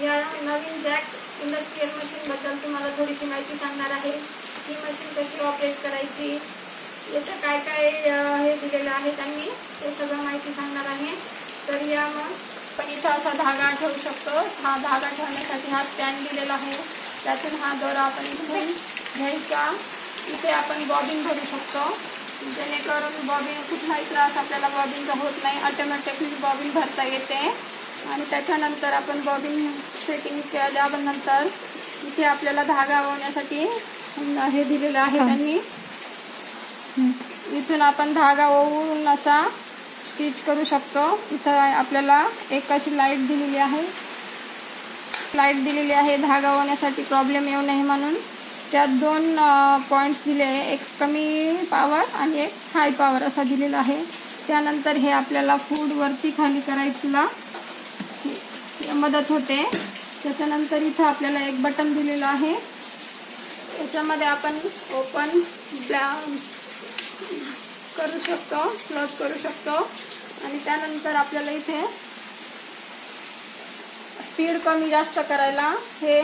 या नवीन jack industrial मशीनबद्दल तुम्हाला थोडीशी माहिती सांगणार आहे। ही मशीन कशी ऑपरेट करायची, याचं काय काय हे दिलेलं आहे त्यांनी, ते सगळं माहिती सांगणार आहे। तर या मग पण इथं असा धागा ठेवू शकतो। हा धागा ठेवण्यासाठी हा स्टँड दिलेला आहे, त्यातून हा दोरा आपण इथून घ्यायचा। इथे आपण बॉबिन भरू शकतो, जेणेकरून बॉबिन कुठलाही त्रास आपल्याला बॉबिनचा होत नाही, ऑटोमॅटिकली बॉबिन भरता येते। आणि त्याच्यानंतर आपण बॉबिन सेटिंग केल्यानंतर इथे आपल्याला धागा ओवण्यासाठी हे दिलेलं आहे त्यांनी। इथून आपण धागा ओवून असा स्टिच करू शकतो। इथं आपल्याला एक अशी लाईट दिलेली आहे, धागा ओवण्यासाठी प्रॉब्लेम येऊ नये म्हणून। त्यात दोन पॉइंट्स दिले आहे, एक कमी पॉवर आणि एक हाय पॉवर असा दिलेला आहे। त्यानंतर हे आपल्याला फूड वरती खाली करायला मदत होते। त्याच्यानंतर इथं आपल्याला एक बटन दिलेलं आहे, याच्यामध्ये आपण ओपन करू शकतो, क्लोज करू शकतो। आणि त्यानंतर आपल्याला इथे स्पीड कमी जास्त करायला हे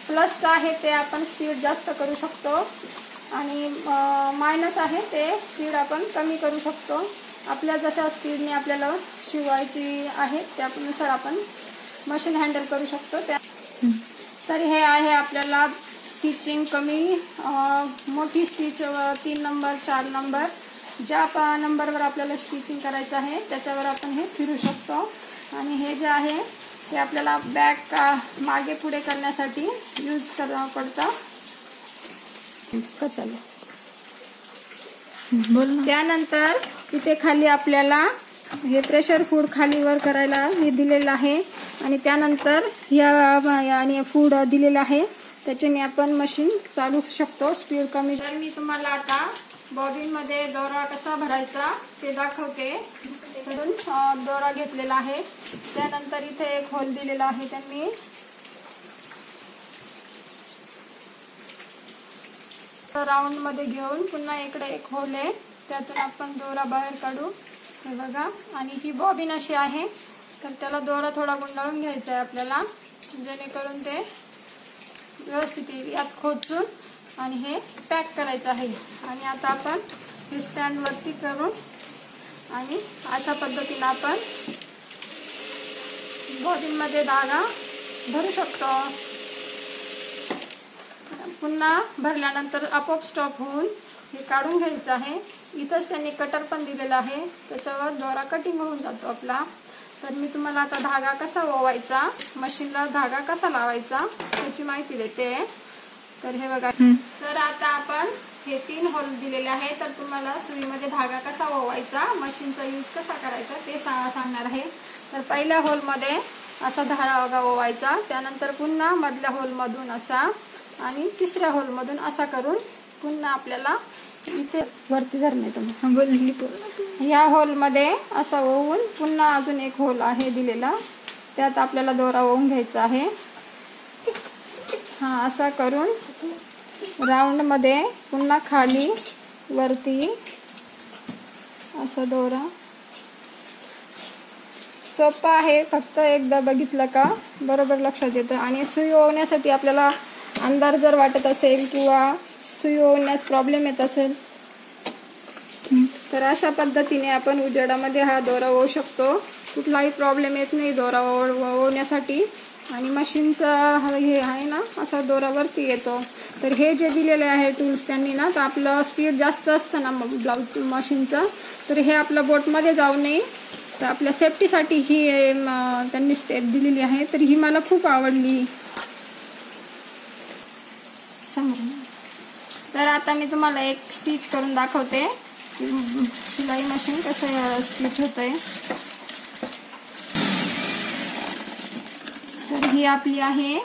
प्लस आहे, ते आपण स्पीड जास्त करू शकतो। आणि मायनस आहे ते स्पीड आपण कमी करू शकतो। आपल्या जशा स्पीडने आपल्याला शिवायची आहे त्यानुसार आपण मशीन हँडल करू शकतो। तर हे आहे आपल्याला स्टिचिंग कमी मोठी स्टिच 3 नंबर 4 नंबर ज्या नंबरवर आपल्याला स्टिचिंग करायचं आहे त्याच्यावर आपण हे फिरू शकतो। आणि हे जे आहे ते आपल्याला बॅक मागे पुढे करण्यासाठी यूज करावं पडतं। त्यानंतर इथे खाली आपल्याला हे प्रेशर फूड खाली वर करायला हे दिलेलं आहे। आणि त्यानंतर आणि फूड दिलेलं आहे, त्याच्याने आपण मशीन चालू शकतो स्पीड कमी। तर मी तुम्हाला आता बॉबिन मध्ये दोरा कसा भरायचा ते दाखवते। करून दोरा घेतलेला आहे, त्यानंतर इथे एक होल दिलेला आहे त्यांनी। राऊंड मध्ये घेऊन पुन्हा इकडे एक होल आहे, त्यातून आपण दोरा बाहेर काढू, हे बघा। आणि ही बॉबिन अशी आहे, तर त्याला दोरा थोडा गुंडाळून घ्यायचा आहे आपल्याला, जेणेकरून ते व्यवस्थित येईल यात खोचून। आणि हे पॅक करायचं आहे। आणि आता आपण हे स्टँड वरती करून आणि अशा पद्धतीने आपण बॉबिन मध्ये धागा भरू शकतो। पुन्हा भरल्यानंतर आपोआप स्टॉप होऊन हे काढून घ्यायचं आहे। इथंच त्यांनी कटर पण दिलेला आहे, त्याच्यावर दोरा कटिंग होऊन जातो आपला। तर मी तुम्हाला आता धागा कसा ओवायचा, मशीनला धागा कसा लावायचा त्याची माहिती देते। तर हे बघा, तर आता आपण हे 3 होल दिलेले आहे, तर तुम्हाला सुईमध्ये धागा कसा ओवायचा, मशीनचा यूज कसा करायचा ते सांगणार आहे। तर पहिल्या होल मध्ये असा धागा ओवायचा, त्यानंतर पुन्हा मधल्या होल मधून असा, आणि तिसऱ्या होल मधून असा करून पुन्हा आपल्याला इथे वरती धरणे तुम्ही या होल मध्ये असं ओवून पुन्हा अजून एक होल आहे दिलेला, त्यात आपल्याला दोरा ओवून घ्यायचा आहे। हा असा करून राऊंड मध्ये पुन्हा खाली वरती असा दोरा। सोपं आहे, फक्त एकदा बघितलं का बरोबर लक्षात येतं। आणि सुई ओवण्यासाठी आपल्याला अंधार जर वाटत असेल किंवा सुई ओवण्यास प्रॉब्लेम येत असेल तर अशा पद्धतीने आपण उजेडामध्ये हा दोरा ओवू शकतो, कुठलाही प्रॉब्लेम येत नाही दोरा ओवण्यासाठी। आणि मशीनचा हे आहे ना असा दोरा वरती येतो। तर हे जे दिलेले आहे टूल्स त्यांनी ना, तर आपलं स्पीड जास्त असतं ना ब्लाऊज मशीनचं, तर हे आपलं बोटमध्ये जाऊ नये, तर आपल्या सेफ्टीसाठी ही त्यांनी स्टेप दिलेली आहे। तर ही मला खूप आवडली। तर आता मी तुम्हाला एक स्टिच करून दाखवते, शिलाई मशीन कसं स्टिच होतंय। तर ही आपली आहे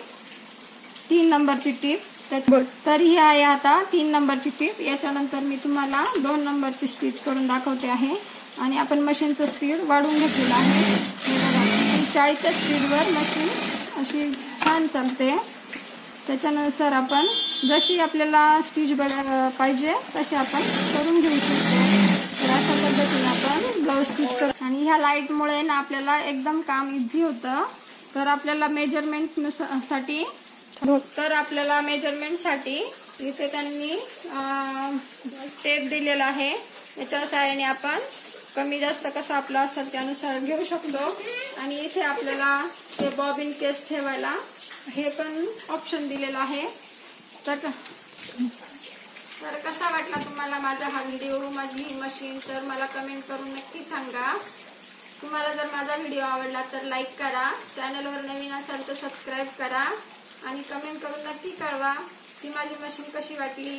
3 नंबरची टीप, तर ही आहे आता 3 नंबरची टीप। याच्यानंतर मी तुम्हाला 2 नंबरची स्टिच करून दाखवते आहे। आणि आपण मशीनचं स्पीड वाढवून घेतलेलं आहे, 40च्या स्पीडवर मशीन अशी छान चालते। त्याच्यानुसार आपण जशी आपल्याला स्टिच पाहिजे तशी आपण करून घेऊ शकतो। तर अशा पद्धतीने आपण ब्लाऊज स्टिच करतो। आणि ह्या लाईटमुळे ना आपल्याला एकदम काम इझी होतं। तर आपल्याला मेजरमेंटसाठी इथे त्यांनी टेप दिलेला आहे. याच्या सहाय्याने आपण कमी जास्त कसं आपलं असेल त्यानुसार घेऊ शकतो. आणि इथे आपल्याला ते बॉबिन केस ठेवायला हे पण ऑप्शन दिलेलं आहे. तर कसा वाटला तुम्हाला माझा हा व्हिडिओ, माझी ही मशीन, तर मला कमेंट करून नक्की सांगा. तुम्हाला जर माझा व्हिडिओ आवडला तर लाईक करा, चॅनलवर नवीन असाल तर सबस्क्राईब करा आणि कमेंट करून नक्की कळवा की माझी मशीन कशी वाटली.